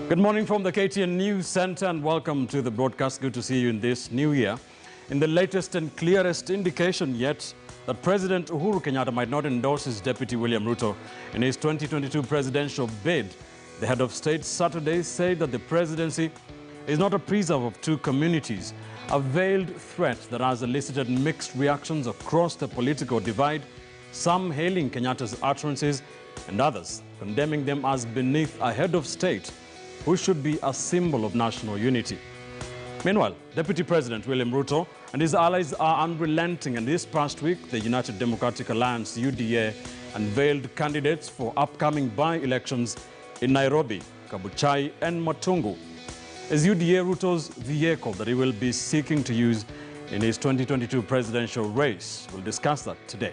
Good morning from the KTN News Center and welcome to the broadcast. Good to see you in this new year. In the latest and clearest indication yet that President Uhuru Kenyatta might not endorse his deputy William Ruto in his 2022 presidential bid, the head of state Saturday said that the presidency is not a preserve of two communities, a veiled threat that has elicited mixed reactions across the political divide, some hailing Kenyatta's utterances and others condemning them as beneath a head of state who should be a symbol of national unity. Meanwhile, Deputy President William Ruto and his allies are unrelenting, and this past week, the United Democratic Alliance, UDA, unveiled candidates for upcoming by-elections in Nairobi, Kabuchai, and Matungu. Is UDA Ruto's vehicle that he will be seeking to use in his 2022 presidential race? We'll discuss that today.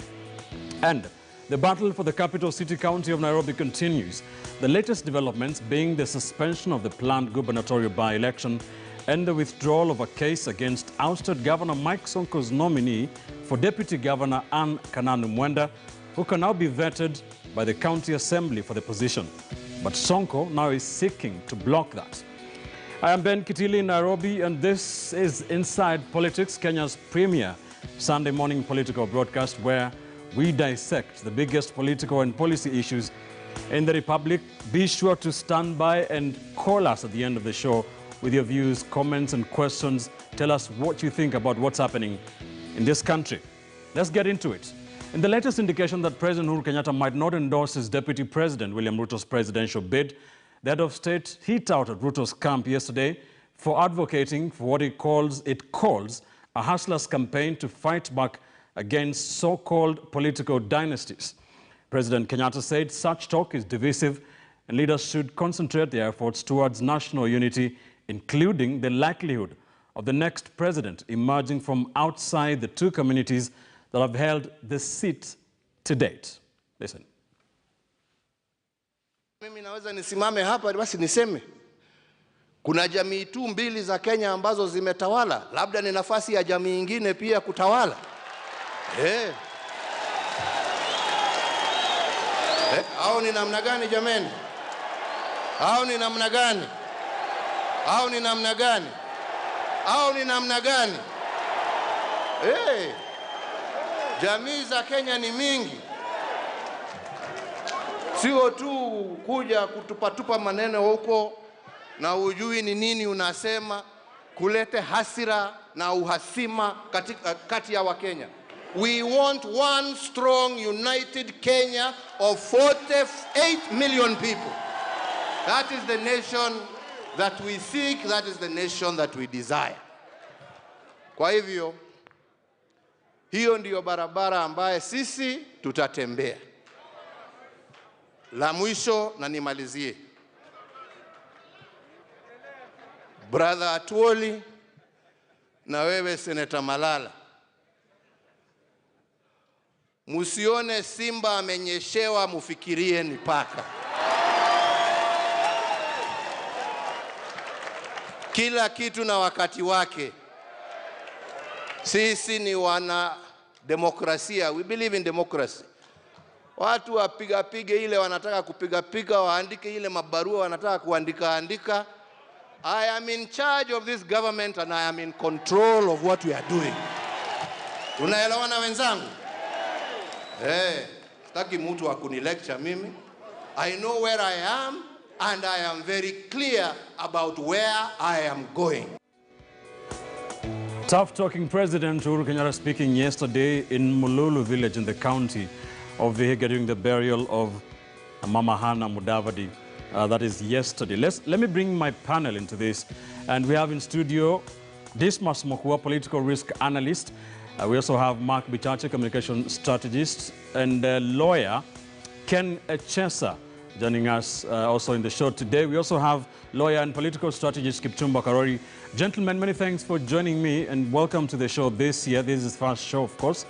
And the battle for the capital city county of Nairobi continues. The latest developments being the suspension of the planned gubernatorial by-election and the withdrawal of a case against ousted Governor Mike Sonko's nominee for Deputy Governor Anne Kananu Mwenda, who can now be vetted by the county assembly for the position. But Sonko now is seeking to block that. I am Ben Kitili in Nairobi, and this is Inside Politics, Kenya's premier Sunday morning political broadcast where we dissect the biggest political and policy issues in the Republic. Be sure to stand by and call us at the end of the show with your views, comments, and questions. Tell us what you think about what's happening in this country. Let's get into it. In the latest indication that President Uhuru Kenyatta might not endorse his Deputy President William Ruto's presidential bid, the head of state hit out at Ruto's camp yesterday for advocating for what it calls a hustler's campaign to fight back against so-called political dynasties. President Kenyatta said such talk is divisive and leaders should concentrate their efforts towards national unity, including the likelihood of the next president emerging from outside the two communities that have held the seat to date. Listen. Mimi naweza nisimame hapa basi niseme kuna jamii tu mbili za Kenya ambazo zimetawala, labda ni nafasi ya jamii nyingine pia kutawala. Au ni namna gani jameni? Au ni namna gani? Au ni namna gani? Au ni namna gani? Jamii za Kenya ni mingi. Sio tu kuja kutupatupa maneno huko na ujui ni nini unasema, kulete hasira na uhasima kati ya Wakenya. We want one strong, united Kenya of 48 million people. That is the nation that we seek, that is the nation that we desire. Kwa hivyo, hiyo ndiyo barabara ambaye sisi tutatembea. La mwisho na nimalizie. Brother Atuoli na wewe Senator Malala, musione simba amenyeshewa mufikirie ni paka. Kila kitu na wakati wake. Sisi ni wana demokrasia. We believe in democracy. Watu wapiga ile wanataka kupiga waandike ile mabarua wanataka kuandika. I am in charge of this government and I am in control of what we are doing. Unaelewana wenzangu? Sitaki mtu akunilecture mimi. I know where I am and I am very clear about where I am going. Tough talking President Uhuru Kenyatta speaking yesterday in Mululu village in the county of Vihiga during the burial of Mama Hannah Mudavadi. That is yesterday. Let me bring my panel into this. And we have in studio Dismas Mokua, political risk analyst. We also have Mark Bichache, communication strategist, and lawyer Ken Echesa joining us also in the show today. We also have lawyer and political strategist Kipchumba Karori. Gentlemen, many thanks for joining me and welcome to the show this year. This is the first show, of course.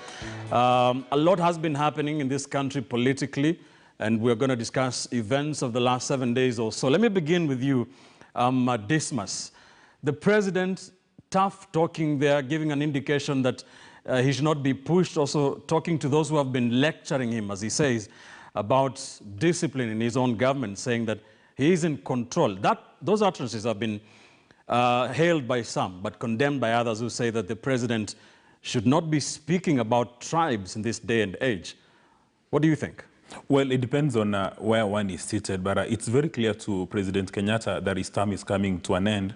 A lot has been happening in this country politically, and we're going to discuss events of the last 7 days or so. Let me begin with you, Dismas. The president, tough talking there, giving an indication that he should not be pushed, also talking to those who have been lecturing him, as he says, about discipline in his own government, saying that He is in control. Those utterances have been hailed by some, but condemned by others who say that the president should not be speaking about tribes in this day and age. What do you think? Well, it depends on where one is seated, but it's very clear to President Kenyatta that his term is coming to an end,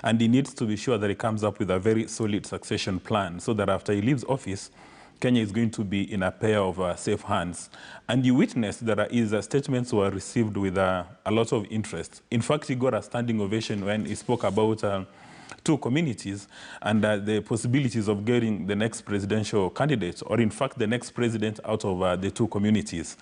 and he needs to be sure that he comes up with a very solid succession plan so that after he leaves office, Kenya is going to be in a pair of safe hands. And you witnessed that his statements were received with a lot of interest. In fact, he got a standing ovation when he spoke about two communities and the possibilities of getting the next presidential candidate, or in fact the next president out of the two communities.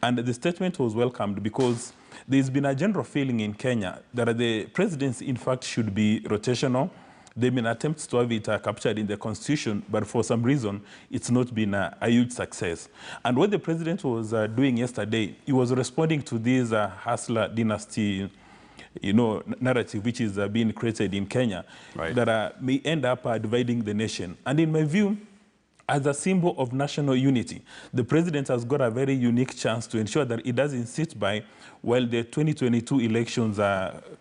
And the statement was welcomed because there's been a general feeling in Kenya that the presidency in fact should be rotational. There have been attempts to have it captured in the constitution, but for some reason it's not been a huge success. And what the president was doing yesterday, he was responding to this hustler dynasty narrative which is being created in Kenya, right, that may end up dividing the nation. And in my view, as a symbol of national unity, the president has got a very unique chance to ensure that he doesn't sit by while the 2022 elections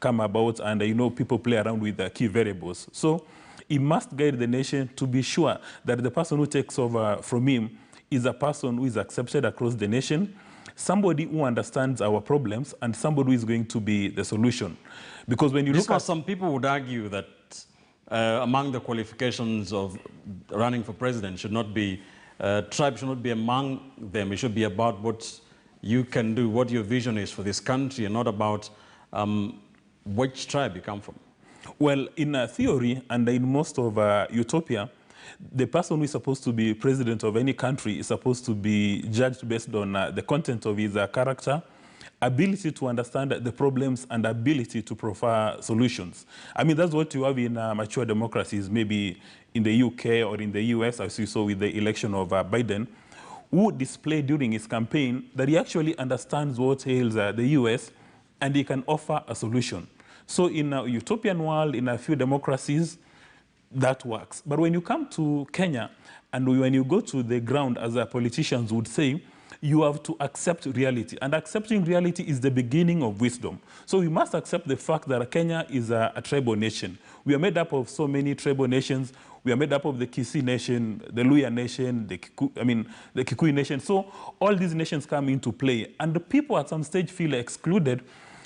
come about and people play around with the key variables. So he must guide the nation to be sure that the person who takes over from him is a person who is accepted across the nation, somebody who understands our problems, and somebody who is going to be the solution. Because when you look at... Some people would argue that among the qualifications of running for president should not be, tribe should not be among them. It should be about what you can do, what your vision is for this country, and not about which tribe you come from. Well, in theory and in most of utopia, the person who is supposed to be president of any country is supposed to be judged based on the content of his character, ability to understand the problems, and ability to proffer solutions. I mean, that's what you have in mature democracies, maybe in the UK or in the US, as you saw with the election of Biden, who displayed during his campaign that he actually understands what ails the US and he can offer a solution. So in a utopian world, in a few democracies, that works. But when you come to Kenya and when you go to the ground, as politicians would say, you have to accept reality. And accepting reality is the beginning of wisdom. So we must accept the fact that Kenya is a tribal nation. We are made up of so many tribal nations. We are made up of the Kisii nation, the Luhya nation, the Kikuyu nation. So all these nations come into play. And the people at some stage feel excluded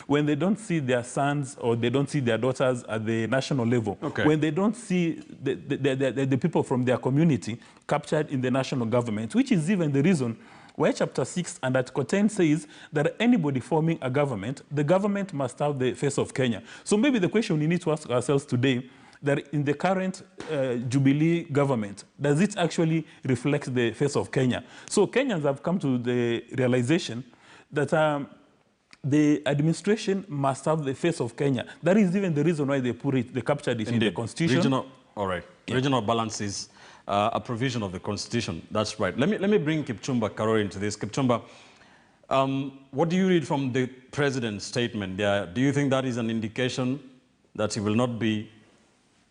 when they don't see their sons or they don't see their daughters at the national level, okay, when they don't see the people from their community captured in the national government, which is even the reason why Chapter 6 and Article 10 says that anybody forming a government, the government must have the face of Kenya. So maybe the question we need to ask ourselves today, that in the current Jubilee government, does it actually reflect the face of Kenya? So Kenyans have come to the realization that the administration must have the face of Kenya. That is even the reason why they captured it in the constitution. Regional balance is a provision of the constitution. That's right. Let me bring Kipchumba Karori into this. Kipchumba, what do you read from the president's statement there? Do you think that is an indication that he will not be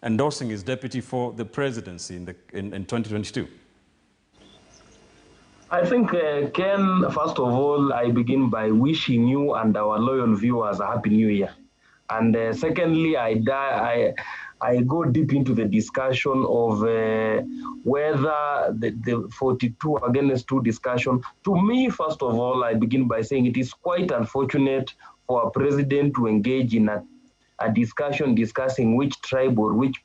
endorsing his deputy for the presidency in 2022? I think, Ken, first of all, I begin by wishing you and our loyal viewers a Happy New Year. And secondly, I go deep into the discussion of whether the 42 against 2 discussion. To me, first of all, I begin by saying it is quite unfortunate for a president to engage in a discussion discussing which tribe or which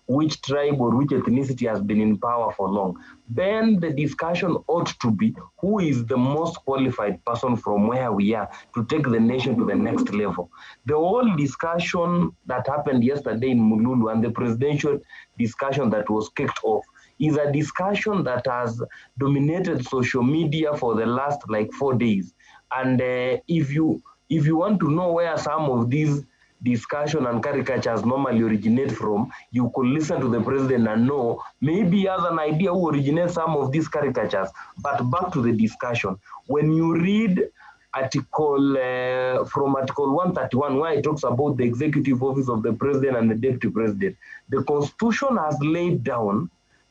ethnicity has been in power for long. Then the discussion ought to be who is the most qualified person from where we are to take the nation to the next level. The whole discussion that happened yesterday in Mululu and the presidential discussion that was kicked off is a discussion that has dominated social media for the last 4 days. And if you want to know where some of these discussion and caricatures normally originate from, you could listen to the president and know maybe he has an idea who originates some of these caricatures. But back to the discussion. When you read from Article 131, where it talks about the executive office of the president and the deputy president, the Constitution has laid down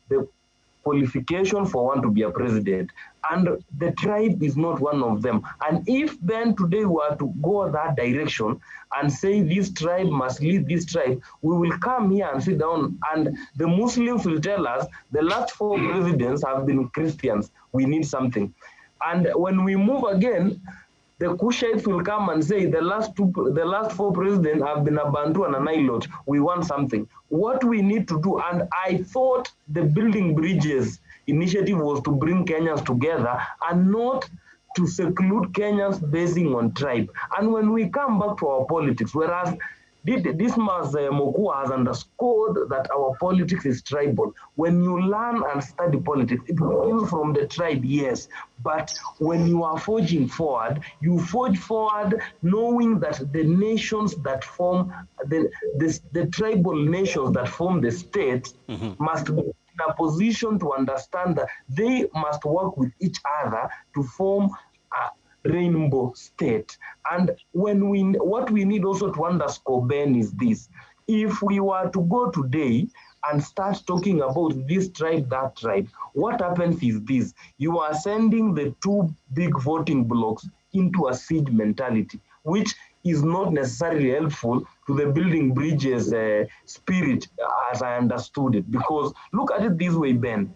the qualification for one to be a president. And the tribe is not one of them. And if Ben today were to go that direction and say this tribe must lead this tribe, we will come here and sit down and the Muslims will tell us the last 4 presidents have been Christians. We need something. And when we move again, the Kushites will come and say the last 4 presidents have been a Bantu and a Nilot. We want something. What we need to do, and I thought the Building Bridges initiative was to bring Kenyans together and not to seclude Kenyans basing on tribe. And when we come back to our politics, whereas Dismas Mokua has underscored that our politics is tribal. When you learn and study politics, it begins from the tribe, yes. But when you are forging forward, you forge forward knowing that the nations that form, the tribal nations that form the state must be in a position to understand that they must work with each other to form a rainbow state. And what we need also to underscore, Ben, is this. If we were to go today and start talking about this tribe, that tribe, what happens is this. You are sending the 2 big voting blocks into a siege mentality, which is not necessarily helpful to the Building Bridges spirit, as I understood it. Because look at it this way, Ben.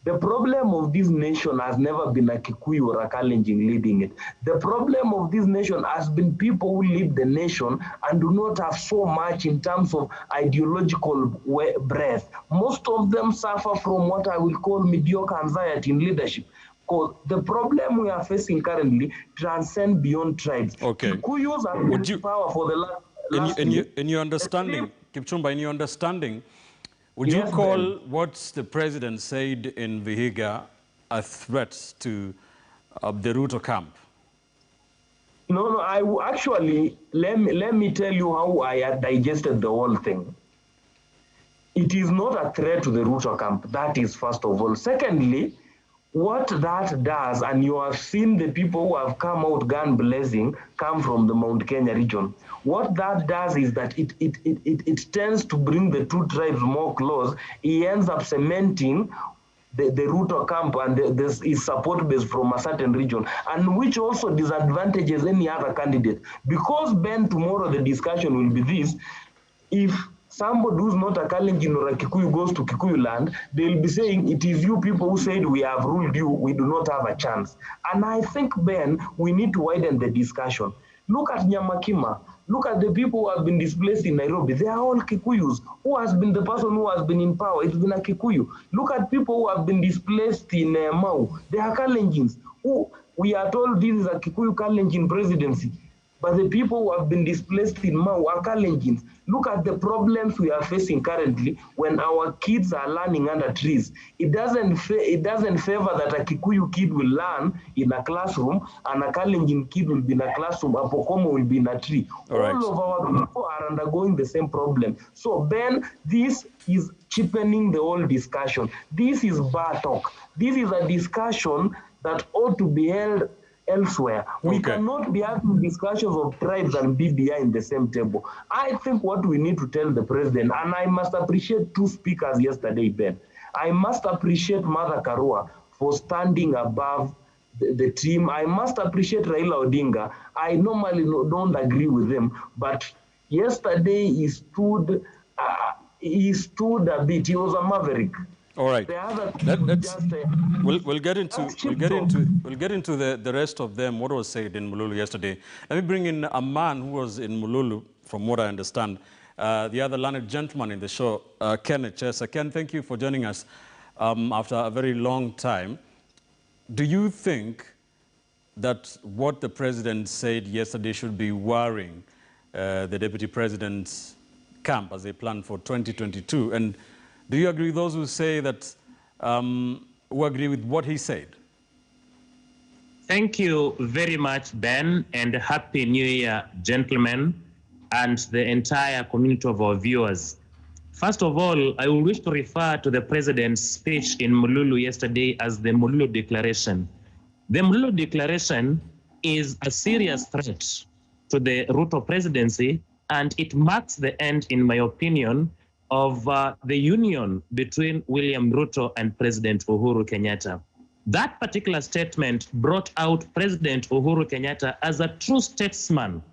The problem of this nation has never been a Kikuyu or a Kalenjin leading it. The problem of this nation has been people who lead the nation and do not have so much in terms of ideological breadth. Most of them suffer from what I will call mediocre anxiety in leadership. Because the problem we are facing currently transcends beyond tribes. Okay. Kikuyus have been in power for the last in your understanding, Kipchumba, in your understanding, would you call what the president said in Vihiga a threat to the Ruto camp? No, actually, let me tell you how I had digested the whole thing. It is not a threat to the Ruto camp, that is first of all. Secondly, what that does, and you have seen the people who have come out gun blazing come from the Mount Kenya region. What that does is that it tends to bring the 2 tribes more close. He ends up cementing the Ruto camp and this is support base from a certain region, and which also disadvantages any other candidate. Because, Ben, tomorrow the discussion will be this: if somebody who's not a Kalenjin or a Kikuyu goes to Kikuyu land, they'll be saying, it is you people who said we have ruled you, we do not have a chance. And I think, Ben, we need to widen the discussion. Look at Nyamakima. Look at the people who have been displaced in Nairobi. They are all Kikuyus. Who has been the person who has been in power? It's been a Kikuyu. Look at people who have been displaced in Mau. They are Kalenjins. Who we are told this is a Kikuyu Kalenjin presidency. But the people who have been displaced in Mau are Kalenjins. Look at the problems we are facing currently when our kids are learning under trees. It doesn't favor that a Kikuyu kid will learn in a classroom and a Kalenjin kid will be in a classroom, a Pokomo will be in a tree. All of our people are undergoing the same problem. So, Ben, this is cheapening the whole discussion. This is bar talk. This is a discussion that ought to be held elsewhere. We cannot be having discussions of tribes and BBI in the same table. I think what we need to tell the president, and I must appreciate 2 speakers yesterday, Ben. I must appreciate Martha Karua for standing above the team. I must appreciate Raila Odinga. I normally don't agree with him, but yesterday he stood a bit. He was a maverick. All right. We'll get into the rest of them. What was said in Mululu yesterday? Let me bring in a man who was in Mululu, from what I understand. The other learned gentleman in the show, Ken Echesa. Ken, thank you for joining us after a very long time. Do you think that what the president said yesterday should be worrying the deputy president's camp as they plan for 2022? And do you agree with those who say that, who agree with what he said? Thank you very much, Ben, and Happy New Year, gentlemen, and the entire community of our viewers. First of all, I will wish to refer to the president's speech in Mululu yesterday as the Mululu Declaration. The Mululu Declaration is a serious threat to the Ruto presidency, and it marks the end, in my opinion, of the union between William Ruto and President Uhuru Kenyatta. That particular statement brought out President Uhuru Kenyatta as a true statesman,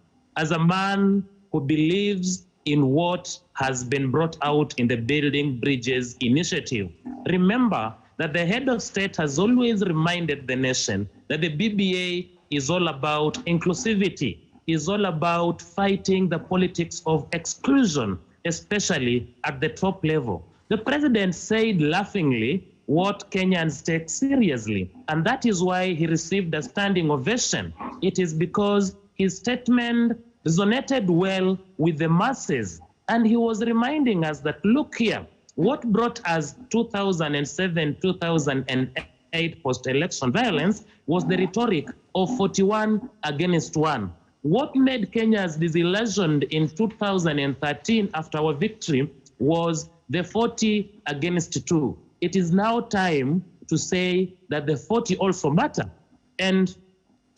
as a man who believes in what has been brought out in the Building Bridges initiative. Remember that the head of state has always reminded the nation that the BBA is all about inclusivity, is all about fighting the politics of exclusion, especially at the top level. The president said laughingly what Kenyans take seriously, and that is why he received a standing ovation. It is because his statement resonated well with the masses, and he was reminding us that, look here, what brought us 2007, 2008 post-election violence was the rhetoric of 41 against 1. What made Kenyans disillusioned in 2013 after our victory was the 40 against 2. It is now time to say that the 40 also matter. And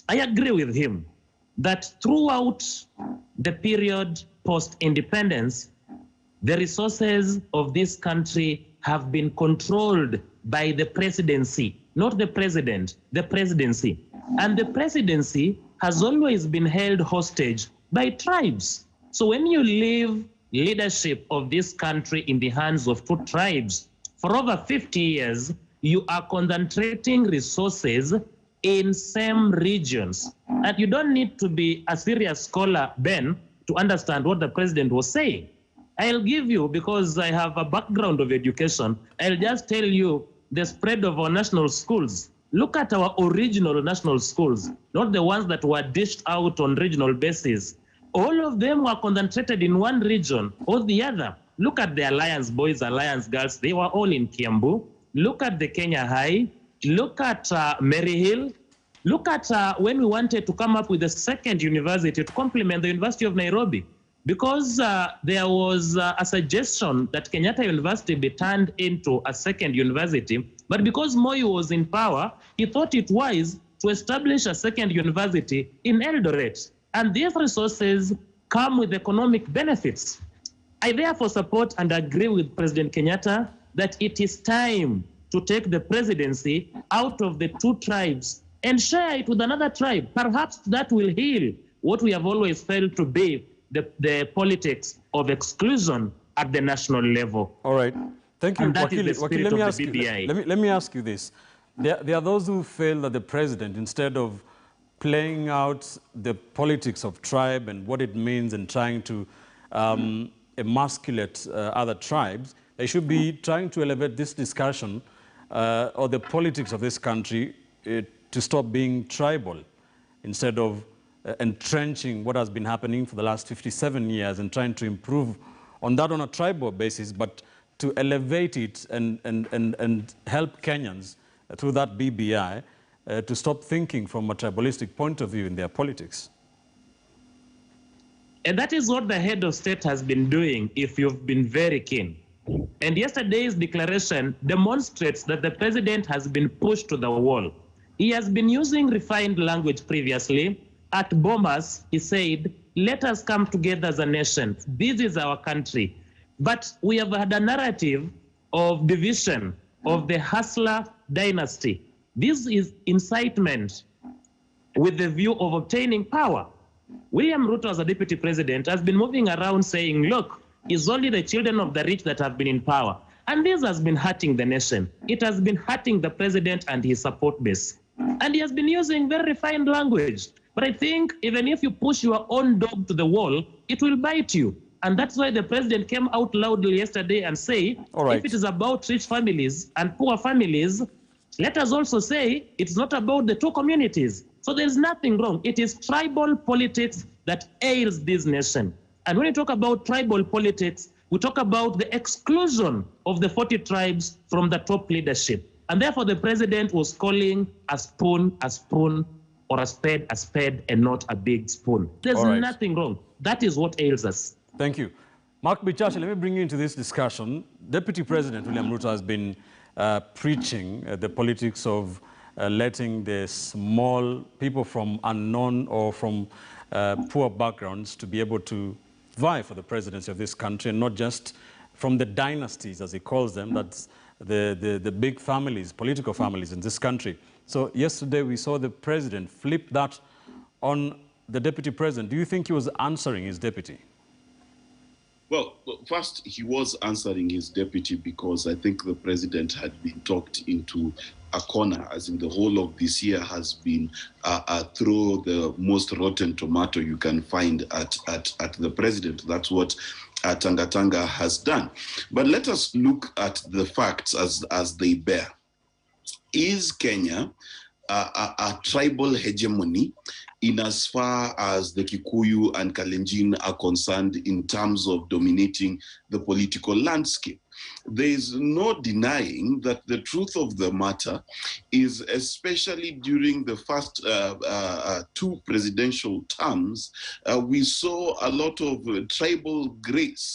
I agree with him that throughout the period post-independence, the resources of this country have been controlled by the presidency, not the president, the presidency. And the presidency has always been held hostage by tribes. So when you leave leadership of this country in the hands of 2 tribes for over 50 years, you are concentrating resources in same regions. And you don't need to be a serious scholar, Ben, to understand what the president was saying. I'll give you, because I have a background of education, I'll just tell you the spread of our national schools. Look at our original national schools, not the ones that were dished out on regional basis. All of them were concentrated in one region or the other. Look at the Alliance Boys, Alliance Girls, they were all in Kiambu. Look at the Kenya High. Look at Maryhill. Look at when we wanted to come up with a second university to complement the University of Nairobi. Because there was a suggestion that Kenyatta University be turned into a second university, but because Moi was in power, he thought it wise to establish a second university in Eldoret. And these resources come with economic benefits. I therefore support and agree with President Kenyatta that it is time to take the presidency out of the 2 tribes and share it with another tribe. Perhaps that will heal what we have always felt to be the politics of exclusion at the national level. All right. Thank you, And that is the spirit of the BBI. Let me ask you this. There are those who feel that the president, instead of playing out the politics of tribe and what it means and trying to emasculate other tribes, they should be trying to elevate this discussion or the politics of this country to stop being tribal, instead of entrenching what has been happening for the last 57 years and trying to improve on that on a tribal basis, but to elevate it and help Kenyans through that BBI to stop thinking from a tribalistic point of view in their politics. And that is what the head of state has been doing, if you've been very keen. And yesterday's declaration demonstrates that the president has been pushed to the wall. He has been using refined language previously. At Bomas, he said, let us come together as a nation. This is our country. But we have had a narrative of division, of the hustler dynasty. This is incitement with the view of obtaining power. William Ruto, as a deputy president, has been moving around saying, look, it's only the children of the rich that have been in power. And this has been hurting the nation. It has been hurting the president and his support base. And he has been using very refined language. But I think even if you push your own dog to the wall, it will bite you. And that's why the president came out loudly yesterday and say, if it is about rich families and poor families, let us also say it's not about the 2 communities. So there's nothing wrong. It is tribal politics that ails this nation. And when you talk about tribal politics, we talk about the exclusion of the 40 tribes from the top leadership. And therefore the president was calling a spoon, or a spade, and not a big spoon. There's nothing wrong. That is what ails us. Thank you. Mark Bichache, let me bring you into this discussion. Deputy President William Ruto has been preaching the politics of letting the small people from unknown or from poor backgrounds to be able to vie for the presidency of this country, and not just from the dynasties, as he calls them, that's the big families, political families in this country. So yesterday we saw the president flip that on the deputy president. Do you think he was answering his deputy? Well, first, he was answering his deputy because I think the president had been talked into a corner, as in the whole of this year has been throw the most rotten tomato you can find at the president. That's what Tanga has done. But let us look at the facts as they bear. Is Kenya a tribal hegemony in as far as the Kikuyu and Kalenjin are concerned in terms of dominating the political landscape? There is no denying that the truth of the matter is, especially during the first two presidential terms, we saw a lot of tribal grace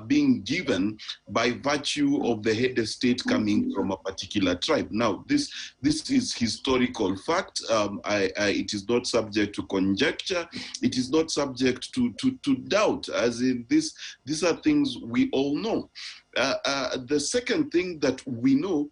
being given by virtue of the head of state coming from a particular tribe. Now, this is historical fact. It is not subject to conjecture. It is not subject to doubt, as in these are things we all know. The second thing that we know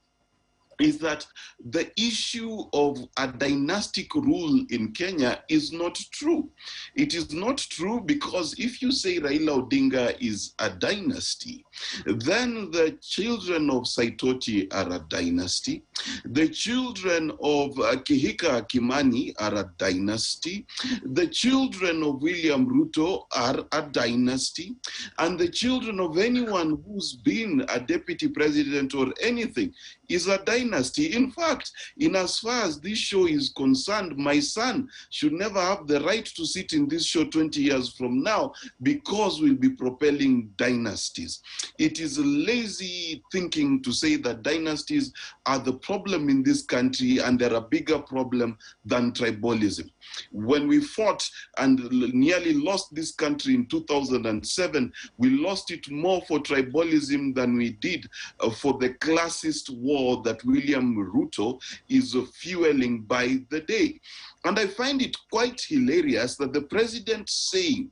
is that the issue of a dynastic rule in Kenya is not true. It is not true because if you say Raila Odinga is a dynasty, then the children of Saitoti are a dynasty. The children of Kihika Kimani are a dynasty. The children of William Ruto are a dynasty. And the children of anyone who's been a deputy president or anything is a dynasty. In fact, in as far as this show is concerned, my son should never have the right to sit in this show 20 years from now because we'll be propelling dynasties. It is lazy thinking to say that dynasties are the problem in this country and they're a bigger problem than tribalism. When we fought and nearly lost this country in 2007, we lost it more for tribalism than we did for the classist war that William Ruto is fueling by the day. And I find it quite hilarious that the president saying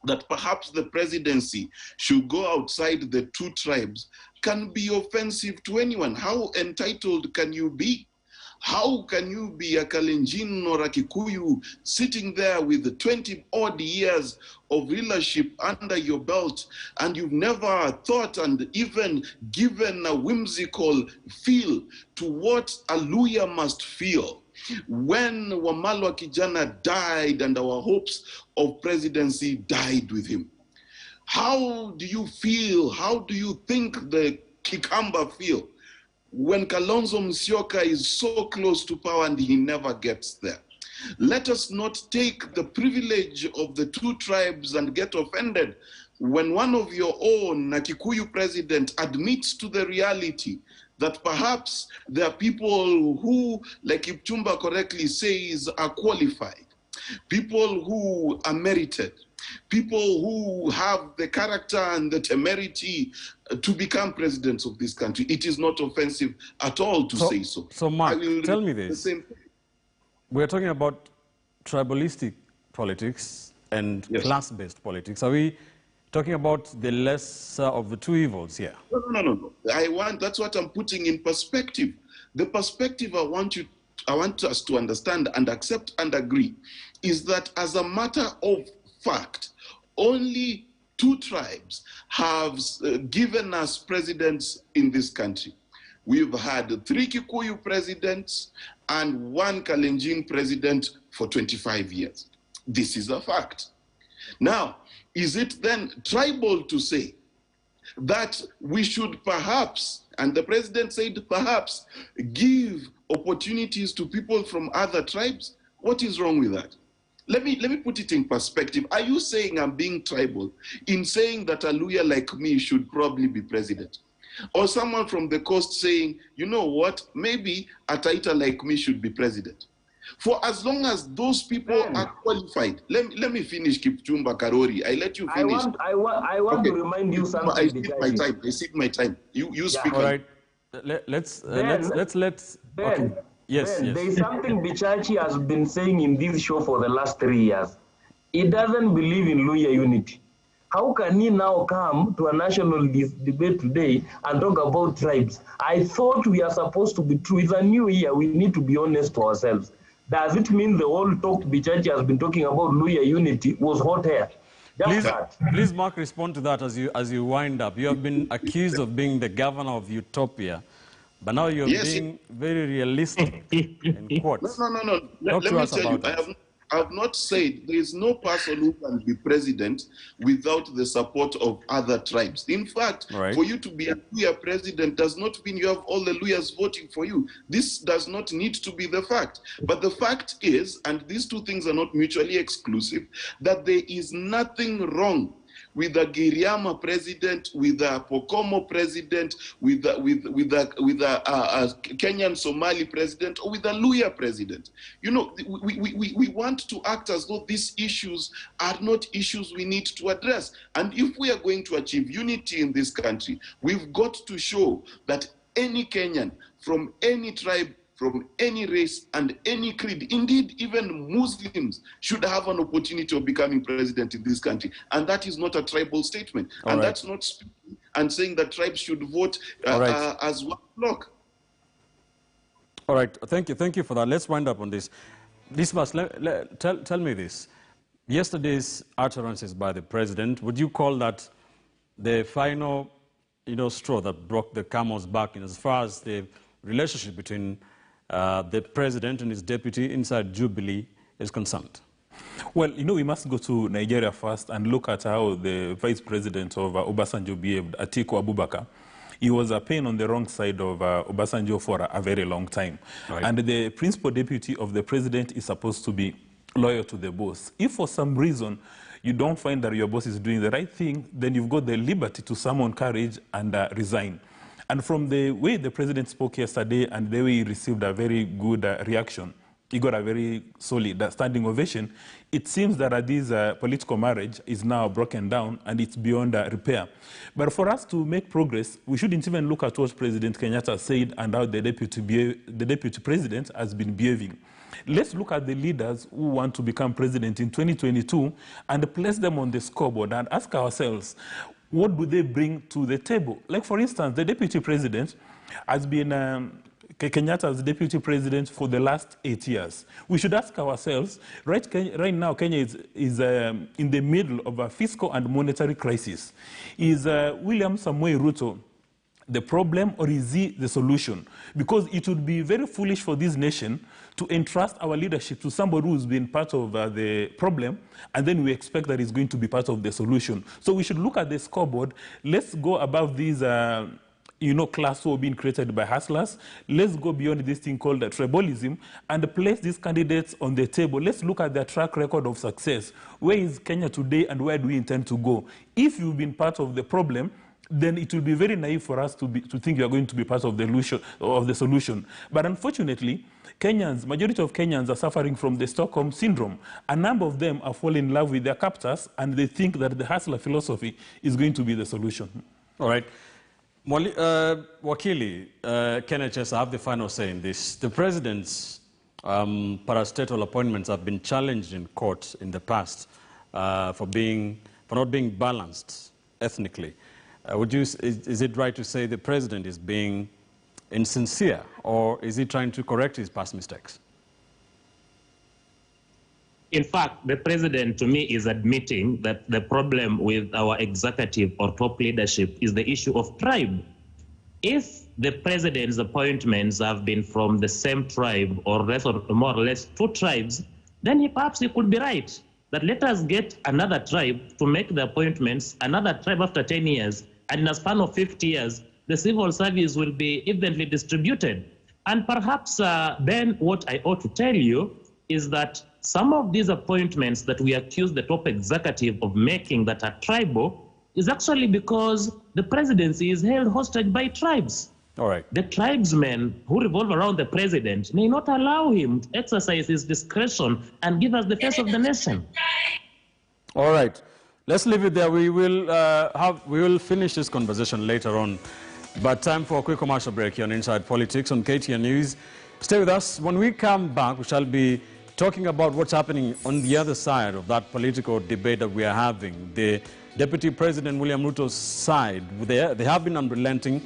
that perhaps the presidency should go outside the two tribes can be offensive to anyone. How entitled can you be? How can you be a Kalenjin or a Kikuyu sitting there with 20 odd years of leadership under your belt and you've never thought and even given a whimsical feel to what a Luhya must feel when Wamalwa Kijana died and our hopes of presidency died with him? How do you feel? How do you think the Kikamba feel when Kalonzo Musyoka is so close to power and he never gets there? Let us not take the privilege of the two tribes and get offended when one of your own, a Kikuyu president, admits to the reality that perhaps there are people who, like Ipchumba correctly says, are qualified, people who are merited, people who have the character and the temerity to become presidents of this country. It is not offensive at all to say so. So, Mark, tell me this. We're talking about tribalistic politics and class-based politics. Are we talking about the lesser of the two evils here? No. That's what I'm putting in perspective. The perspective I want us to understand and accept and agree is that as a matter of fact, only two tribes have given us presidents in this country. We've had 3 Kikuyu presidents and 1 Kalenjin president for 25 years. This is a fact. Now, is it then tribal to say that we should perhaps, and the president said perhaps, give opportunities to people from other tribes? What is wrong with that? Let me put it in perspective. Are you saying I'm being tribal in saying that a Luhya like me should probably be president? Or someone from the coast saying, you know what, maybe a Taita like me should be president? For as long as those people are qualified, let me finish, Kipchumba Karori. I let you finish. I want to remind you something. I seek my time. You speak. All right. Let's. Ben, Yes. There is something Bichachi has been saying in this show for the last 3 years. He doesn't believe in Luhya unity. How can he now come to a national debate today and talk about tribes? I thought we are supposed to be true. It's a new year. We need to be honest to ourselves. Does it mean the whole talk Bichachi has been talking about Luya unity was hot air? Please, Mark, respond to that as you wind up. You have been accused of being the governor of utopia, but now you're being very realistic in quotes. No. Let me tell you, I have not said there is no person who can be president without the support of other tribes. In fact, for you to be a Luya president does not mean you have all the Luyas voting for you. This does not need to be the fact. But the fact is, and these two things are not mutually exclusive, that there is nothing wrong with a Giriama president, with a Pokomo president, with a Kenyan Somali president, or with a Luya president. You know, we want to act as though these issues are not issues we need to address. And if we are going to achieve unity in this country, we've got to show that any Kenyan from any tribe, from any race and any creed, indeed even Muslims, should have an opportunity of becoming president in this country. And that is not a tribal statement. That's not speaking and saying that tribes should vote as one block. All right, thank you for that. Let's wind up on this. Tell me this. Yesterday's utterances by the president, would you call that the final straw that broke the camel's back in as far as the relationship between the president and his deputy inside Jubilee is concerned? Well, we must go to Nigeria first and look at how the vice president of Obasanjo behaved, Atiku Abubakar. He was a pain on the wrong side of Obasanjo for a very long time. And the principal deputy of the president is supposed to be loyal to the boss. If for some reason you don't find that your boss is doing the right thing, then you've got the liberty to summon courage and resign. And from the way the president spoke yesterday and the way he received a very good reaction, he got a very solid standing ovation. It seems that this political marriage is now broken down and it's beyond repair. But for us to make progress, we shouldn't even look at what President Kenyatta said and how the deputy president has been behaving. Let's look at the leaders who want to become president in 2022 and place them on the scoreboard and ask ourselves, what do they bring to the table? Like, for instance, the deputy president has been Kenyatta's deputy president for the last 8 years. We should ask ourselves, right now, Kenya is in the middle of a fiscal and monetary crisis. Is William Samoei Ruto the problem, or is he the solution? Because it would be very foolish for this nation to entrust our leadership to somebody who's been part of the problem, and then we expect that he's going to be part of the solution. So we should look at the scoreboard. Let's go above these, class war being created by hustlers. Let's go beyond this thing called tribalism and place these candidates on the table. Let's look at their track record of success. Where is Kenya today, and where do we intend to go? If you've been part of the problem, then it will be very naive for us to think you are going to be part of the solution. But unfortunately, majority of Kenyans are suffering from the Stockholm syndrome. A number of them are falling in love with their captors, and they think that the hustler philosophy is going to be the solution. All right. Wakili, Kenneth, I have the final say in this. The president's parastatal appointments have been challenged in court in the past for not being balanced ethnically. Is it right to say the president is being insincere, or is he trying to correct his past mistakes? In fact, the president, to me, is admitting that the problem with our executive or top leadership is the issue of tribe. If the president's appointments have been from the same tribe, or more or less two tribes, then perhaps he could be right. That let us get another tribe to make the appointments, another tribe after 10 years, and in a span of 50 years, the civil service will be evenly distributed. And perhaps, Ben, what I ought to tell you is that some of these appointments that we accuse the top executive of making that are tribal is actually because the presidency is held hostage by tribes. All right. The tribesmen who revolve around the president may not allow him to exercise his discretion and give us the face of the nation. All right. Let's leave it there. We will finish this conversation later on. But time for a quick commercial break here on Inside Politics on KTN News. Stay with us. When we come back, we shall be talking about what's happening on the other side of that political debate that we are having. The Deputy President William Ruto's side, they have been unrelenting.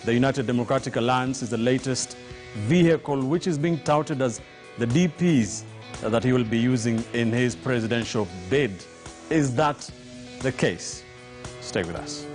The United Democratic Alliance is the latest vehicle which is being touted as the DPs that he will be using in his presidential bid. Is that the case? Stay with us.